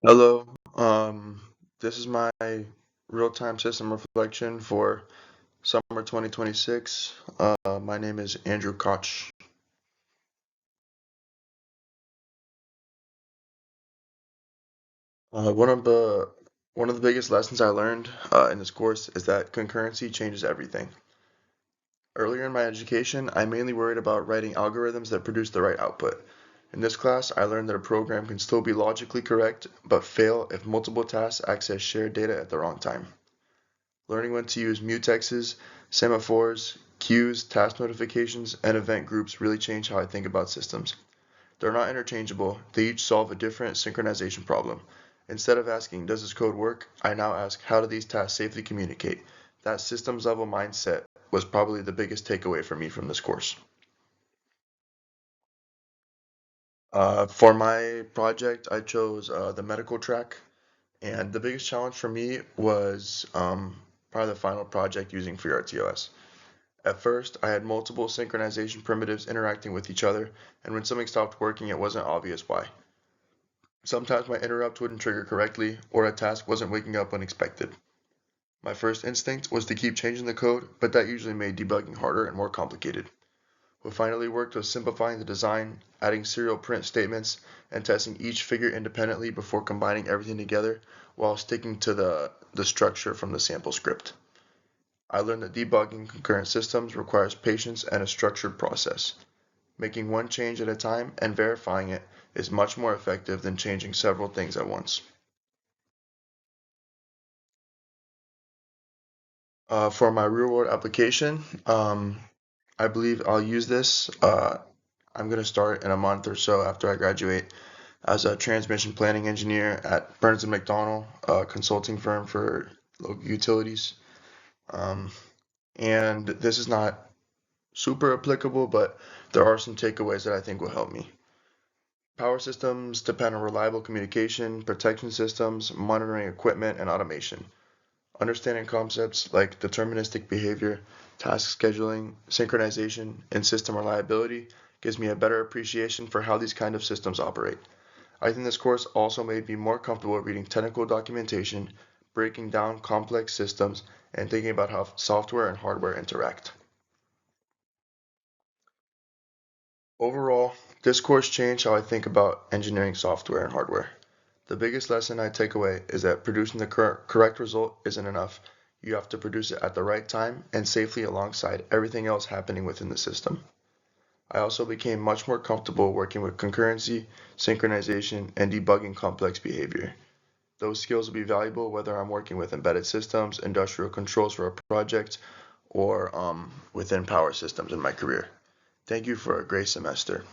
Hello. This is my real-time system reflection for summer 2026. My name is Andrew Koch. Uh, one of the one of the biggest lessons I learned in this course is that concurrency changes everything. Earlier in my education, I mainly worried about writing algorithms that produce the right output. In this class, I learned that a program can still be logically correct, but fail if multiple tasks access shared data at the wrong time. Learning when to use mutexes, semaphores, queues, task notifications, and event groups really change how I think about systems. They're not interchangeable, they each solve a different synchronization problem. Instead of asking, does this code work? I now ask, how do these tasks safely communicate? That systems level mindset was probably the biggest takeaway for me from this course. For my project, I chose the medical track, and the biggest challenge for me was probably the final project using FreeRTOS. At first, I had multiple synchronization primitives interacting with each other, and when something stopped working, it wasn't obvious why. Sometimes my interrupt wouldn't trigger correctly, or a task wasn't waking up when expected. My first instinct was to keep changing the code, but that usually made debugging harder and more complicated. What finally worked was simplifying the design, adding serial print statements, and testing each figure independently before combining everything together while sticking to the structure from the sample script. I learned that debugging concurrent systems requires patience and a structured process. Making one change at a time and verifying it is much more effective than changing several things at once. For my real world application, I believe I'll use this. I'm going to start in a month or so after I graduate as a transmission planning engineer at Burns& and McDonnell, a consulting firm for local utilities. Um, and this is not super applicable, but there are some takeaways that I think will help me. Power systems depend on reliable communication, protection systems, monitoring equipment, and automation. Understanding concepts like deterministic behavior, task scheduling, synchronization, and system reliability gives me a better appreciation for how these kind of systems operate. I think this course also made me more comfortable reading technical documentation, breaking down complex systems, and thinking about how software and hardware interact. Overall, this course changed how I think about engineering software and hardware. The biggest lesson I take away is that producing the correct result isn't enough. You have to produce it at the right time and safely alongside everything else happening within the system. I also became much more comfortable working with concurrency, synchronization, and debugging complex behavior. Those skills will be valuable whether I'm working with embedded systems, industrial controls for a project, or within power systems in my career. Thank you for a great semester.